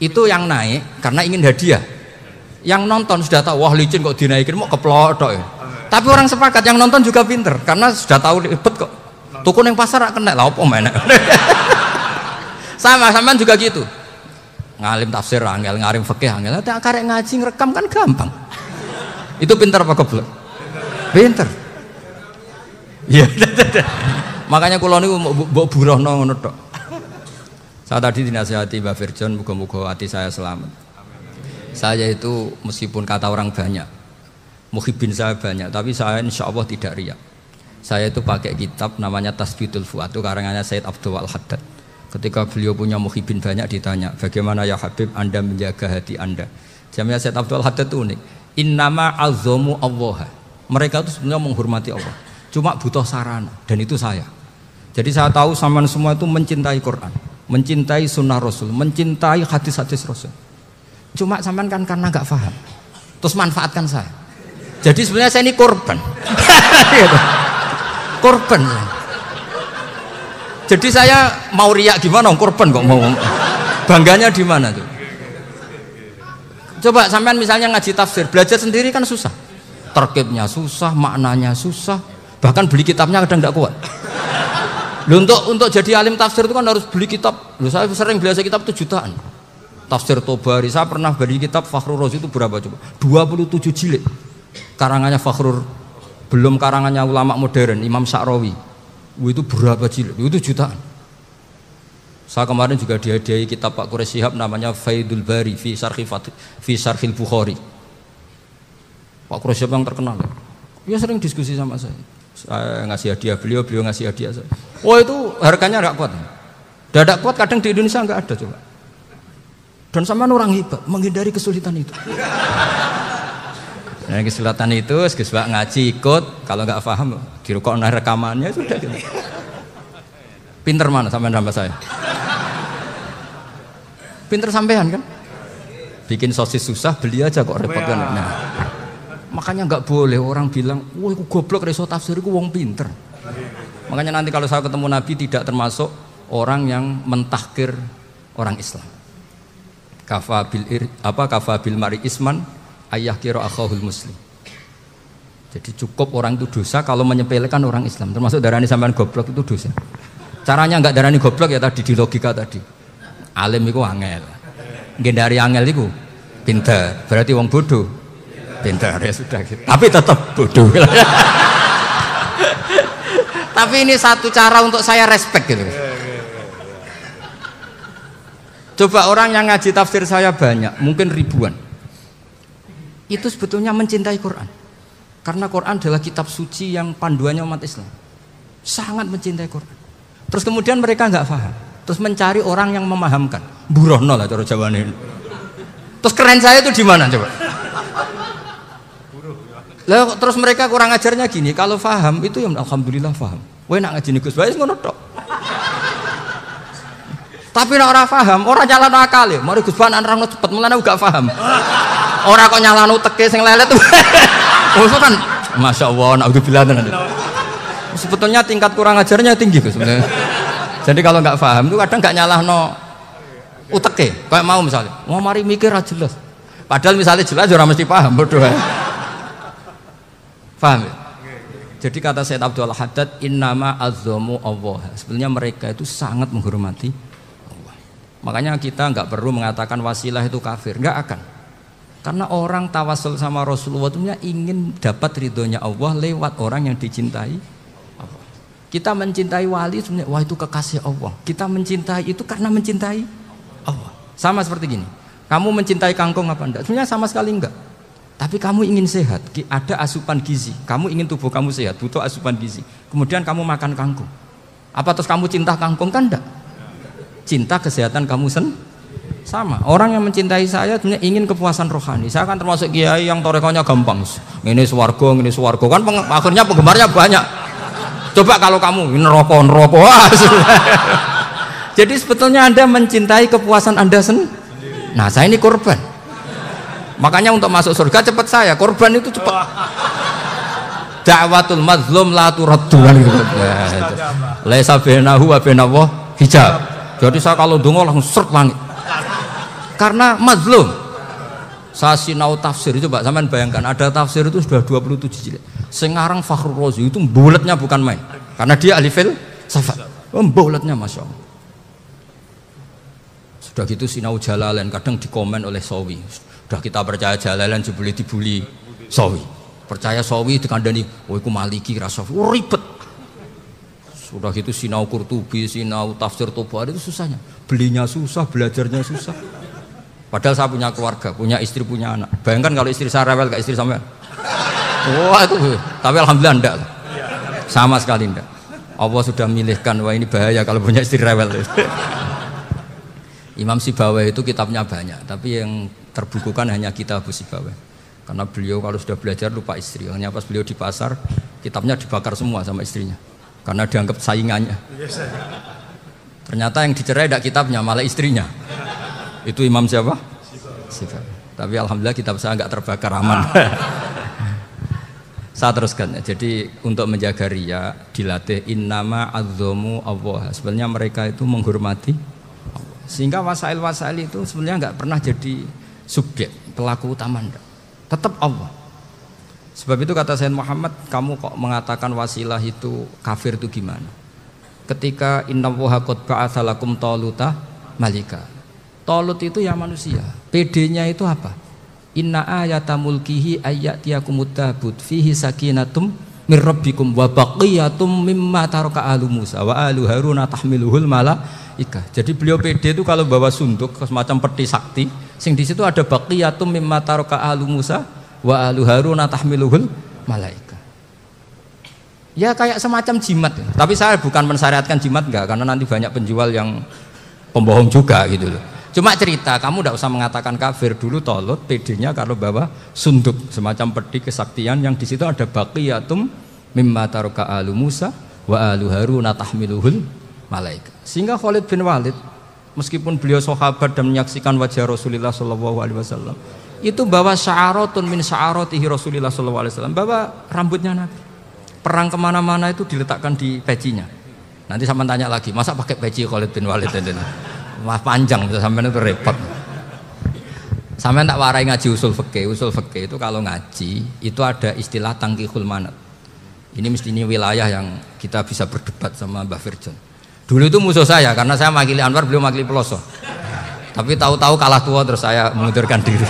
itu yang naik karena ingin hadiah. Yang nonton sudah tahu wah licin kok dinaikin mau keplodok ya. Tapi orang sepakat yang nonton juga pinter karena sudah tahu ribet kok. Tuku yang pasar kena lah apa mana. Sama juga gitu. Ngalim tafsir angel, ngalim fikih angel. Tapi karek ngaji ngerekam kan gampang. Itu pinter apa goblok? Pinter. Iya. Makanya kula niku mbok burohno ngono tok. Saya tadi dinasihati Mbak Firjon muga-muga hati saya selamat. Saya itu meskipun kata orang banyak muhibin saya banyak, tapi saya insya Allah tidak riak. Saya itu pakai kitab namanya Tasbidul Fuad, itu karangannya Said Abdul Al-Haddad. Ketika beliau punya muhibin banyak ditanya, bagaimana ya Habib Anda menjaga hati Anda? Jamnya Said Abdul Al-Haddad itu unik. Innama azzamu Allah. Mereka itu sebenarnya menghormati Allah, cuma butuh sarana, dan itu saya. Jadi saya tahu sampean semua itu mencintai Quran, mencintai sunnah Rasul, mencintai hadis-hadis Rasul. Cuma sampean kan karena nggak paham, terus manfaatkan saya. Jadi sebenarnya saya ini korban. Korban. Jadi saya mau riak gimana? Korban kok mau. Bangganya di mana tuh? Coba sampean misalnya ngaji tafsir, belajar sendiri kan susah. Terkibnya susah, maknanya susah. Bahkan beli kitabnya kadang tidak kuat. Loh, untuk jadi alim tafsir itu kan harus beli kitab. Loh, saya sering belajar kitab itu jutaan. Tafsir Tobari, saya pernah beli kitab Fakhrur Razi itu berapa coba? 27 jilid. Karangannya Fakhrur, belum karangannya ulama modern, Imam Sa'rawi. Itu berapa jilid? Itu jutaan. Saya kemarin juga dihadiahi kitab Pak Quraish Shihab namanya Faidul Bari fi Syarhil Bukhari. Pak Quraish Shihab yang terkenal. Dia sering diskusi sama saya. Saya ngasih hadiah beliau ngasih hadiah saya. Oh itu harganya enggak kuat. Dadak kuat kadang di Indonesia enggak ada coba. Dan sama orang hebat menghindari kesulitan itu. Nah, kesulitan itu sebab ngaji ikut, kalau enggak paham dirukokno rekamannya sudah gitu. Pinter mana sampean sama saya? Pinter sampean kan? Bikin sosis susah, beli aja kok repot kan. Nah, makanya nggak boleh orang bilang, wah aku goblok reso tafsir, aku wong pinter. Makanya nanti kalau saya ketemu Nabi tidak termasuk orang yang mentahkir orang Islam. Kafabil mari isman ayah kiro akhahul muslim. Jadi cukup orang itu dosa kalau menyepelekan orang Islam. Termasuk darani sampean goblok itu dosa. Caranya nggak darani goblok ya tadi di logika tadi. Alim itu angel, gendari angel itu pinter, berarti wong bodoh pinter ya sudah gitu. Tapi tetap bodoh. Tapi ini satu cara untuk saya respect gitu. Coba orang yang ngaji tafsir saya banyak, mungkin ribuan. Itu sebetulnya mencintai Quran. Karena Quran adalah kitab suci yang panduannya umat Islam. Sangat mencintai Quran. Terus kemudian mereka nggak paham. Terus mencari orang yang memahamkan. Burono lah cara Jawane. Terus keren saya itu di mana coba? Lah terus mereka kurang ajarnya gini, kalau paham itu ya alhamdulillah paham. Kowe nak ngaji Gus Bae ngono tok. Tapi nek ora paham, ora nyalano akal ya. Mari Gus Bae nerangno cepet mulane gak paham. Ora kok nyalano teke sing lelet. Oh kan masyaallah naudzubillah tenan. Sebetulnya tingkat kurang ajarnya tinggi Gus sebenarnya. Jadi kalau nggak paham itu kadang nggak nyalahno uteke, kayak mau misalnya, mau mari mikir aja jelas. Padahal misalnya jelas orang mesti paham berdoa. Paham ya? Jadi kata Sayyid Abdul Haddad, innama azzamu Allah. Sebenarnya mereka itu sangat menghormati Allah. Makanya kita nggak perlu mengatakan wasilah itu kafir, nggak akan. Karena orang tawasul sama Rasulullah itu ingin dapat ridhonya Allah lewat orang yang dicintai. Kita mencintai wali sebenarnya, wah itu kekasih Allah. Kita mencintai itu karena mencintai Allah. Sama seperti gini, kamu mencintai kangkung apa enggak? Sebenarnya sama sekali enggak. Tapi kamu ingin sehat, ada asupan gizi. Kamu ingin tubuh kamu sehat, butuh asupan gizi. Kemudian kamu makan kangkung. Apa terus kamu cinta kangkung kan enggak? Cinta kesehatan kamu sama. Orang yang mencintai saya sebenarnya ingin kepuasan rohani. Saya kan termasuk kiai yang torekonya gampang. Ini swarga kan akhirnya penggemarnya banyak. Coba kalau kamu neraka. Wah, jadi sebetulnya Anda mencintai kepuasan Anda sendiri. Nah, saya ini korban. Makanya untuk masuk surga cepat saya. Korban itu cepat. Da'watul mazlum la turaddu. Laisa bainahu wa bainallah hijab. Jadi saya kalau dongo langsung seret langit. Karena mazlum. Saya sinau tafsir itu, Pak, sampean bayangkan ada tafsir itu sudah 27 jilid. Sekarang Fakhrur Razi itu bulatnya bukan main. Karena dia ahli filsafat. Bulatnya Masya Allah. Sudah gitu sinau Jalalain kadang dikomen oleh Sawi. Sudah kita percaya Jalalain dibuli Sawi. Percaya Sawi dikandani, oh iku Maliki rasa ribet. Sudah gitu sinau Qurtubi, sinau tafsir Tobari itu susahnya. Belinya susah, belajarnya susah. Padahal saya punya keluarga, punya istri, punya anak. Bayangkan kalau istri saya rewel, gak istri sampean. Wah itu, tapi alhamdulillah enggak. Sama sekali enggak. Allah sudah milihkan, wah ini bahaya kalau punya istri rewel. Imam Sibawai itu kitabnya banyak, tapi yang terbukukan hanya kitab Sibawai. Karena beliau kalau sudah belajar lupa istri. Hanya pas beliau di pasar, kitabnya dibakar semua sama istrinya. Karena dianggap saingannya. Ternyata yang dicerai tidak kitabnya, malah istrinya. Itu Imam siapa? Sibawai. Tapi alhamdulillah kitab saya nggak terbakar, aman. Saya teruskan ya. Jadi untuk menjaga riya dilatih innama azzamu Allah. Sebenarnya mereka itu menghormati Allah. Sehingga wasail-wasail itu sebenarnya nggak pernah jadi subjek pelaku utama, enggak. Tetap Allah. Sebab itu kata Sayyid Muhammad, kamu kok mengatakan wasilah itu kafir itu gimana? Ketika innallaha qad ba'atsa lakum taluta malika. Talut itu ya manusia. PD-nya itu apa? Inna ayata mulkihi ayyatiyakumut tabut fihi sakinatum mir rabbikum wa baqiyatum mimma taraka alu Musa wa alu Haruna tahmiluhul malaika. Jadi beliau PD itu kalau bawa sunduk semacam peti sakti, sing di situ ada baqiyatum mimma taraka alu Musa wa alu Haruna tahmiluhul malaika. Ya kayak semacam jimat ya. Tapi saya bukan mensyariatkan jimat enggak, karena nanti banyak penjual yang pembohong juga gitu loh. Cuma cerita, kamu tidak usah mengatakan kafir. Dulu Talut PD-nya kalau bawa sunduk semacam peti kesaktian yang di situ ada baqiyatum mimma taraka alu Musa wa alu Haruna tahmiluhul malaika. Sehingga Khalid bin Walid meskipun beliau sahabat dan menyaksikan wajah Rasulullah SAW, itu bawa sya'aratun min sya'aratihi Rasulullah SAW, bawa rambutnya Nabi. Perang kemana-mana itu diletakkan di pecinya. Nanti sama tanya lagi, masa pakai peci Khalid bin Walid ini? Wah panjang, sampai itu repot. Sampai tak warai ngaji usul fikih. Usul fikih itu kalau ngaji itu ada istilah tangkihul manat. Ini mestinya wilayah yang kita bisa berdebat sama Mbah Firjon. Dulu itu musuh saya karena saya makili Anwar, beliau makili Peloso. Tapi tahu-tahu kalah tua terus saya mengundurkan diri.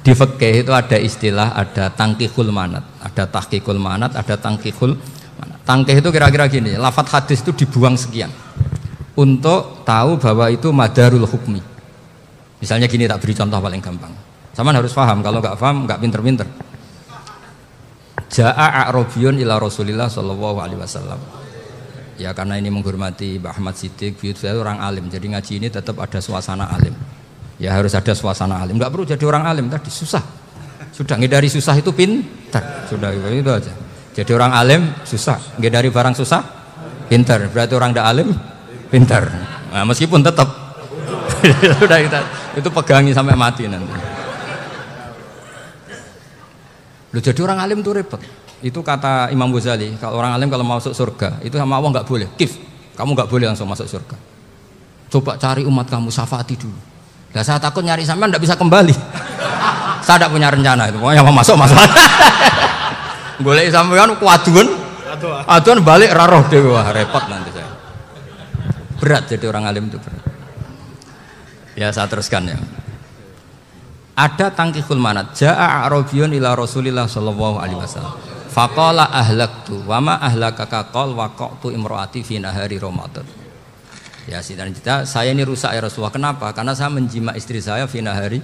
Di fikih itu ada istilah, ada tangkihul manat, ada tahqiqul manat, ada tangkihul manat. Tangkih itu kira-kira gini, lafadz hadis itu dibuang sekian untuk tahu bahwa itu madarul hukmi. Misalnya gini, tak beri contoh paling gampang. Sama harus paham, kalau nggak paham nggak pinter-pinter. Ja'a a'rabiyun ila Rasulillah sallallahu alaihi wasallam. Ya karena ini menghormati Mbah Ahmad Siddiq, saya orang alim, jadi ngaji ini tetap ada suasana alim. Ya harus ada suasana alim. Nggak perlu jadi orang alim tadi, susah. Sudah ngedari susah itu pintar. Sudah itu aja. Jadi orang alim susah, ngedari barang susah pintar. Berarti orang tidak alim pintar. Nah, meskipun tetap sudah itu pegangi sampai mati nanti. Loh, jadi orang alim itu repot. Itu kata Imam Ghazali, kalau orang alim kalau mau masuk surga itu sama Allah nggak boleh. Kif, kamu nggak boleh langsung masuk surga. Coba cari umat kamu, syafaati dulu. Nah, saya takut nyari sampean nggak bisa kembali. Saya tidak punya rencana itu. Pokoknya mau masuk. Golek sampean kuaduan. Aduan balik raroh deh, wah repot nanti saya. Berat jadi orang alim itu berat. Ya saya teruskan ya. Ada tangkihul manat. Ja'a a'rabiyun ila Rasulillah sallallahu alaihi wasallam. Faqala ahlaktu wa ma ahlakaka qal waqa'tu imraati fi nahari Ramadan. Ya cerita saya ini rusak ya Rasulullah. Kenapa? Karena saya menjima istri saya fi nahari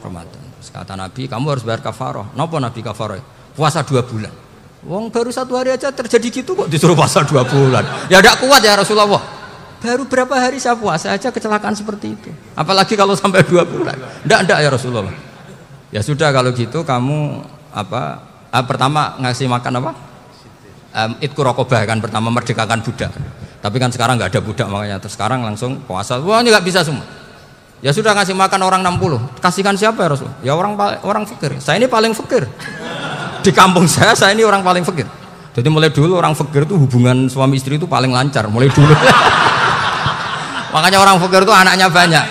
Ramadan. Terus kata Nabi, kamu harus bayar kafarah. Napa Nabi kafarah? Puasa 2 bulan. Wong baru 1 hari aja terjadi gitu kok disuruh puasa 2 bulan. Ya tidak kuat ya Rasulullah. Baru berapa hari saya puasa aja kecelakaan seperti itu. Apalagi kalau sampai 2 bulan. Enggak ya Rasulullah. Ya sudah kalau gitu kamu pertama ngasih makan apa? Idku raqabah kan, pertama merdekakan budak. Tapi kan sekarang nggak ada budak makanya terus sekarang langsung puasa. Wah ini nggak bisa semua. Ya sudah ngasih makan orang 60. Kasihkan siapa ya Rasul? Ya orang fakir. Saya ini paling fakir. Di kampung saya ini orang paling fakir. Jadi mulai dulu orang fakir itu hubungan suami istri itu paling lancar mulai dulu. Makanya orang fakir itu anaknya banyak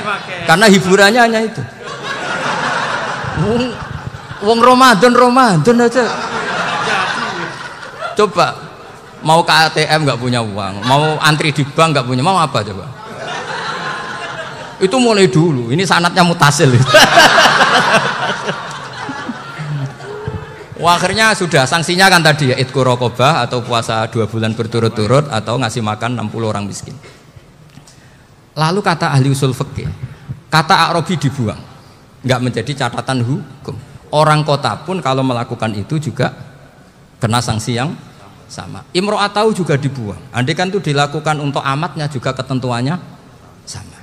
karena hiburannya hanya itu. Wong Ramadan aja. Coba mau ke ATM nggak punya uang, mau antri di bank nggak punya, mau apa coba? Itu mulai dulu. Ini sanatnya mutasil. Wah, akhirnya sudah sanksinya kan tadi ya idku raqabah atau puasa 2 bulan berturut-turut atau ngasih makan 60 orang miskin. Lalu kata ahli usul fikih, kata a'rabi dibuang, nggak menjadi catatan hukum. Orang kota pun kalau melakukan itu juga kena sanksi yang sama. Imro'atau juga dibuang. Andai kan itu dilakukan untuk amatnya juga ketentuannya sama.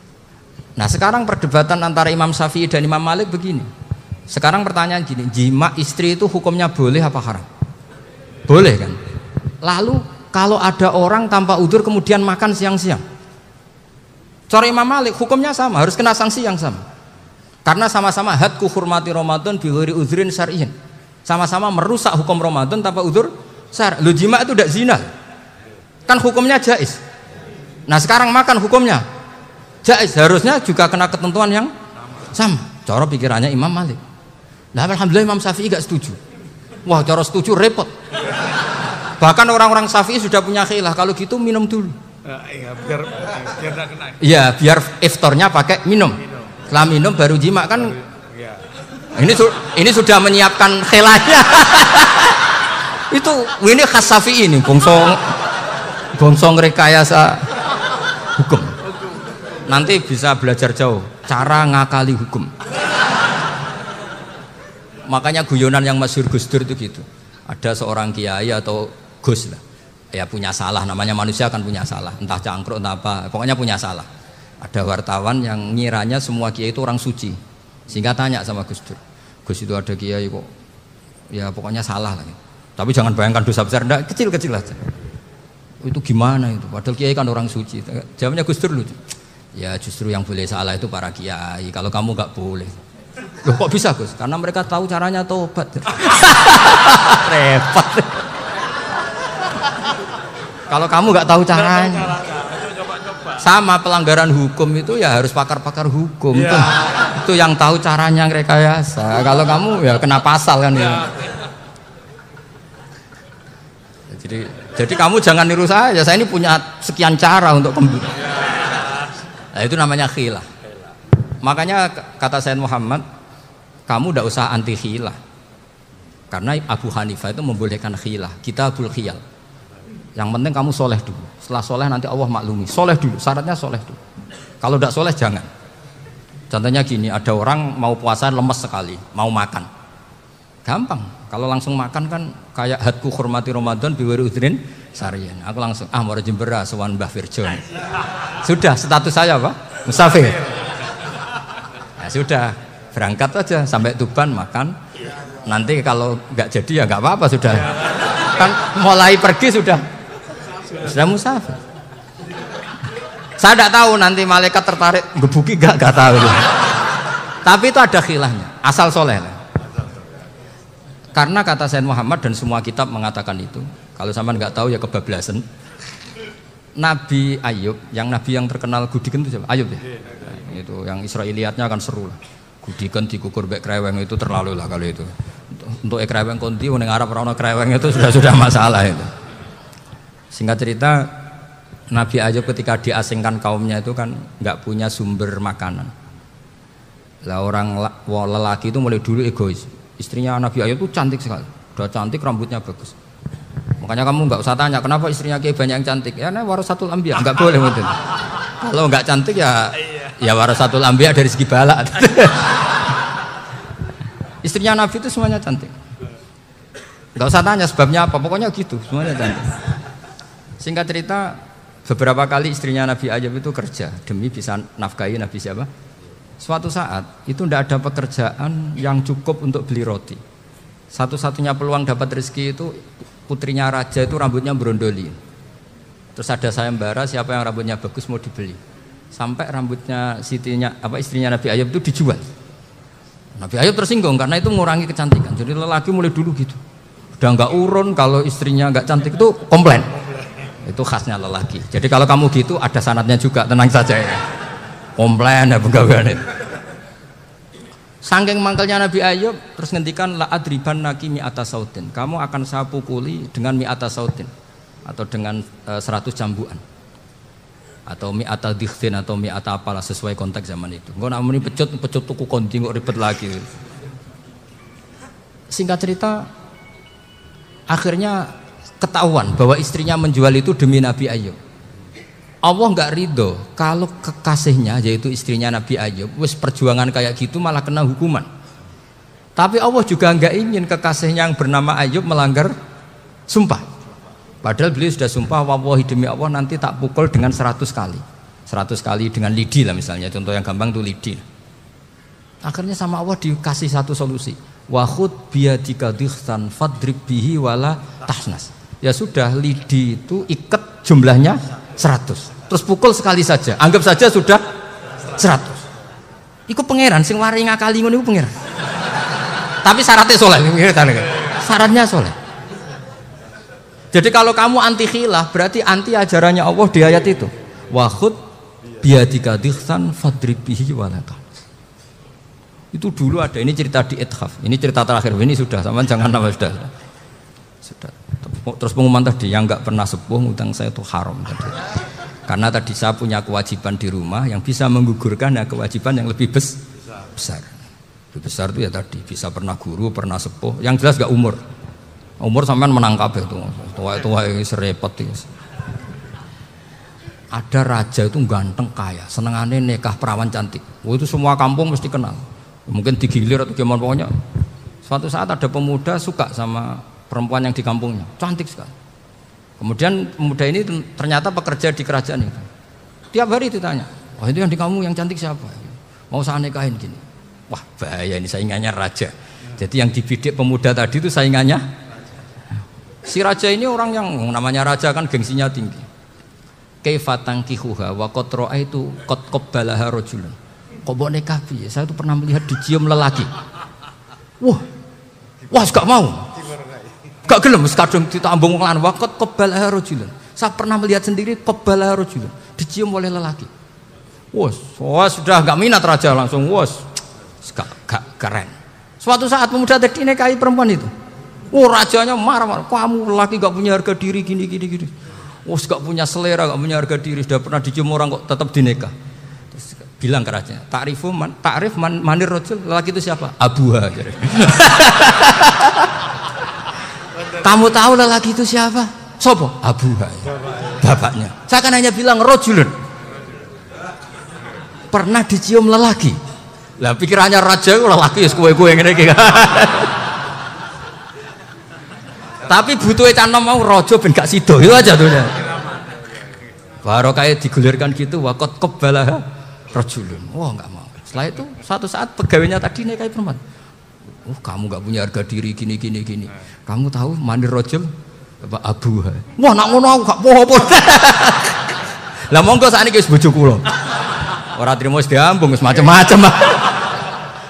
Nah sekarang perdebatan antara Imam Syafi'i dan Imam Malik begini. Sekarang pertanyaan gini, jima istri itu hukumnya boleh apa haram? Boleh kan? Lalu kalau ada orang tanpa udzur kemudian makan siang-siang, cara Imam Malik hukumnya sama, harus kena sanksi yang sama. Karena sama-sama hadku hurmati Ramadan bi ghairi udzrin syar'iyyin. Sama-sama merusak hukum Ramadan tanpa udzur syar'i. Lu jima itu tidak zina. Kan hukumnya jaiz. Nah, sekarang makan hukumnya jaiz, harusnya juga kena ketentuan yang sama. Cara pikirannya Imam Malik. Nah, alhamdulillah Imam Syafi'i gak setuju. Wah, cara setuju repot. Bahkan orang-orang Syafi'i sudah punya khilaf, kalau gitu minum dulu. Iya, biar gak kena. Iya, biar iftarnya pakai minum. Setelah minum baru jima kan. Ya. Ini sudah menyiapkan khilafnya. ini khas Syafi'i ini, bongsong rekayasa hukum. Nanti bisa belajar jauh cara ngakali hukum. Makanya guyonan yang masyhur Gus Dur itu gitu. Ada seorang kiai atau Gus lah, ya punya salah, namanya manusia kan punya salah, entah cangkruk entah apa, pokoknya punya salah. Ada wartawan yang ngiranya semua kiai itu orang suci, sehingga tanya sama Gus Dur, Gus itu ada kiai kok, ya pokoknya salah lah. Tapi jangan bayangkan dosa besar, enggak, kecil-kecil aja. Itu gimana itu? Padahal kiai kan orang suci. Jawabnya Gus Dur lucu. Ya justru yang boleh salah itu para kiai. Kalau kamu nggak boleh. Loh, kok bisa Gus? Karena mereka tahu caranya tobat. Repot. Kalau kamu nggak tahu caranya. Sama pelanggaran hukum itu ya harus pakar-pakar hukum. Ya. Itu yang tahu caranya rekayasa. Kalau kamu ya kena pasal kan ya. Jadi kamu jangan niru saya ini punya sekian cara untuk kembali. Nah, itu namanya khilaf. Makanya kata Sayyid Muhammad, kamu tidak usah anti khilaf. Karena Abu Hanifah itu membolehkan khilaf, kitabul khiyal. Yang penting kamu soleh dulu. Setelah soleh nanti Allah maklumi. Soleh dulu, syaratnya soleh dulu. Kalau tidak soleh jangan. Contohnya gini, ada orang mau puasa lemes sekali, mau makan. Gampang. Kalau langsung makan kan kayak hadku hormati Ramadan biwari udrin sarian. Aku langsung mau Jembera sowan Mbah Firjon. Sudah status saya apa? Musafir. Ya sudah, berangkat aja sampai Tuban makan. Nanti kalau nggak jadi ya nggak apa-apa sudah. Kan mulai pergi sudah musafir. Saya tidak tahu nanti malaikat tertarik gebuki nggak tahu. Tapi itu ada khilafnya. Asal soleh lah. Karena kata Sayyid Muhammad dan semua kitab mengatakan itu. Kalau sampean nggak tahu ya kebablasan. Nabi Ayub, yang terkenal Gudiken itu siapa? Ayub ya. Nah, itu yang Israiliyatnya akan seru lah. Gudiken dikukur bek kreweng itu terlalu lah kalau itu. Untuk kreweng konti ning Arab ora ono kreweng itu sudah masalah itu. Singkat cerita, Nabi Ayub ketika diasingkan kaumnya itu kan nggak punya sumber makanan. Lah orang lelaki itu mulai dulu egois. Istrinya Nabi Ayub itu cantik sekali, udah cantik, rambutnya bagus. Makanya kamu nggak usah tanya kenapa istrinya kayak banyak yang cantik. Ya, warasatul anbiya, nggak boleh gitu. Kalau nggak cantik ya warasatul anbiya dari segi balak. Istrinya Nabi itu semuanya cantik. Nggak usah tanya sebabnya apa, pokoknya gitu, semuanya cantik. Singkat cerita, beberapa kali istrinya Nabi Ayub itu kerja demi bisa nafkahi Nabi siapa? Suatu saat itu tidak ada pekerjaan yang cukup untuk beli roti. Satu-satunya peluang dapat rezeki itu putrinya raja itu rambutnya berondoli. Terus ada sayembara siapa yang rambutnya bagus mau dibeli. Sampai rambutnya istrinya Nabi Ayub itu dijual. Nabi Ayub tersinggung karena itu mengurangi kecantikan. Jadi lelaki mulai dulu gitu. Udah nggak urun kalau istrinya nggak cantik itu komplain. Itu khasnya lelaki. Jadi kalau kamu gitu ada sanadnya juga, tenang saja ya. Komplain ya pegawaian itu. Saking mangkelnya Nabi Ayub terus ngendikan la adriban naki mi'ata sautin. Kamu akan saya pukuli dengan mi'ata sautin atau dengan 100 cambukan. Atau mi'ata dikhtin atau mi'ata apalah sesuai konteks zaman itu. Engko nak muni pecut tuku kondi kok ribet lagi. Singkat cerita akhirnya ketahuan bahwa istrinya menjual itu demi Nabi Ayub. Allah nggak ridho kalau kekasihnya yaitu istrinya Nabi Ayub wis perjuangan kayak gitu malah kena hukuman. Tapi Allah juga nggak ingin kekasihnya yang bernama Ayub melanggar sumpah. Padahal beliau sudah sumpah wallahi demi Allah nanti tak pukul dengan 100 kali. 100 kali dengan lidi lah misalnya, contoh yang gampang tuh lidi. Akhirnya sama Allah dikasih satu solusi. Wa khud biyadika dikhsan fadrib bihi wala tahnas. Ya sudah, lidi itu ikat jumlahnya 100. Terus pukul sekali saja. Anggap saja sudah 100. Iku pangeran sing wari ngakali ngono iku pangeran. Tapi syaratnya soleh. syaratnya soleh. Jadi kalau kamu anti khilaf berarti anti ajarannya Allah di ayat itu. Wa khud biyadika dikhsan fadrib bihi walata. Itu dulu ada, ini cerita di Ithaf. Ini cerita terakhir, ini sudah, sama jangan nama sudah. Terus pengumuman tadi yang enggak pernah sepuh ngutang saya itu haram tadi. Karena tadi saya punya kewajiban di rumah yang bisa menggugurkan ya kewajiban yang lebih besar. Lebih besar itu ya tadi bisa pernah guru, pernah sepuh. Yang jelas enggak umur. Umur sampean menang kabeh itu. Tua-tua serepot itu. Ada raja itu ganteng kaya, senengane nikah perawan cantik. Itu semua kampung mesti kenal. Mungkin digilir atau gimana pokoknya. Suatu saat ada pemuda suka sama perempuan yang di kampungnya, cantik sekali. Kemudian pemuda ini ternyata pekerja di kerajaan itu. Tiap hari ditanya, wah itu yang di kamu yang cantik siapa? Mau saya nikahin gini. Wah bahaya ini saingannya raja. Jadi yang dibidik pemuda tadi itu saingannya. Si raja ini orang yang namanya raja kan gengsinya tinggi. Kaifatang kihuha wa kotroa itu kot kobbalaha rojulun. Kok bawa nikah piye? Saya itu pernah melihat dicium lelaki. Wah, gak mau. Gak gelem kadung ditambung lan waqat qabbalaha rajulun. Saya pernah melihat sendiri qabbalaha rajulun, dicium oleh lelaki. Wah, sudah gak minat raja langsung gak keren. Suatu saat pemuda tadi nikahi perempuan itu. Rajanya marah-marah. Kamu lelaki gak punya harga diri gini. Gak punya selera, gak punya harga diri, sudah pernah dicium orang kok tetap dinikah. Bilang ke raja, takrif manir rajul, lelaki itu siapa? Abuha. Kamu tahu lelaki itu siapa? Sopo? Abuha. Bapaknya. Saya kan hanya bilang rajulun. Pernah dicium lelaki. Lah pikirannya raja lelaki wis kowe-kowe ngene iki. Tapi butuhe canom mau raja ben gak sida. Itu aja tuh. Baru kayak digulirkan gitu waqat qabbalaha rajulun. Wah enggak mau. Setelah itu suatu saat pegawainya tadi nikahi perempuan. Kamu enggak punya harga diri gini. Kamu tahu mandir rajul Bapak Abu. Wah nak ngono aku gak apa-apa. Lah monggo sakniki wis bojo kula. Ora trimo wis diambung wis macam-macam.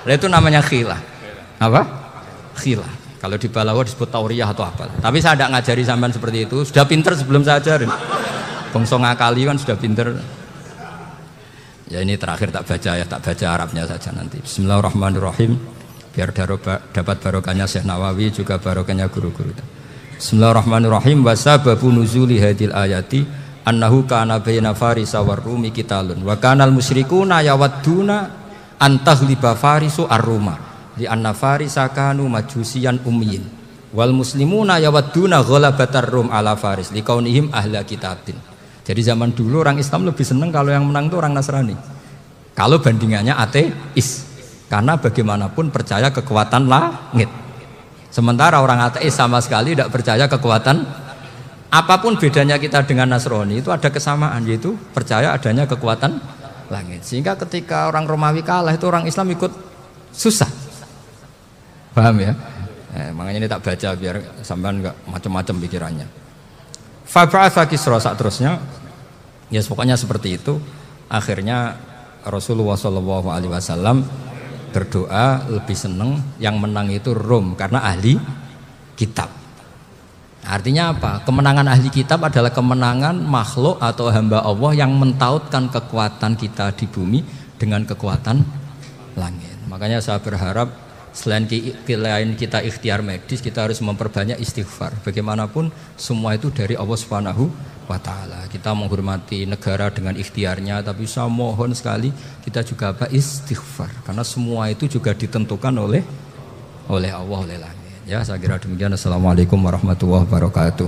Lah itu namanya khilah. Apa? Khilah. Kalau di Balawa disebut tauriyah atau apa. Tapi saya tidak ngajari sampean seperti itu. Sudah pinter sebelum saya ajarin. Bangsa ngakali kan sudah pinter. Ya ini terakhir tak baca Arabnya saja nanti. Bismillahirrahmanirrahim. Biar dapat barokahnya Syekh Nawawi juga barokahnya guru-guru. Bismillahirrahmanirrahim. Wasababu nuzuli hadil ayati annahu kana baina farisa war rumi qitalun wa kanal musyrikuna yawadduna antaghliba farisu ar-ruma li anna farisa kanu majusiyan ummiyin wal muslimuna yawadduna ghalabatar rum ala faris liqaunihim ahla kitabin. Jadi zaman dulu orang Islam lebih senang kalau yang menang itu orang Nasrani. Kalau bandingannya ateis. Karena bagaimanapun percaya kekuatan langit. Sementara orang ateis sama sekali tidak percaya kekuatan. Apapun bedanya kita dengan Nasrani itu ada kesamaan, yaitu percaya adanya kekuatan langit. Sehingga ketika orang Romawi kalah itu orang Islam ikut susah. Paham ya? Makanya ini tak baca biar sampean enggak macam-macam pikirannya. Fab'atha Kisra saat terusnya, ya pokoknya seperti itu. Akhirnya Rasulullah SAW berdoa lebih senang yang menang itu Rom karena ahli kitab. Artinya apa? Kemenangan ahli kitab adalah kemenangan makhluk atau hamba Allah yang mentautkan kekuatan kita di bumi dengan kekuatan langit. Makanya saya berharap selain kita ikhtiar medis, kita harus memperbanyak istighfar. Bagaimanapun semua itu dari Allah Subhanahu wa ta'ala. Kita menghormati negara dengan ikhtiarnya, tapi saya mohon sekali kita juga istighfar, karena semua itu juga ditentukan oleh Allah, oleh langit. Ya, saya kira demikian. Assalamualaikum warahmatullahi wabarakatuh.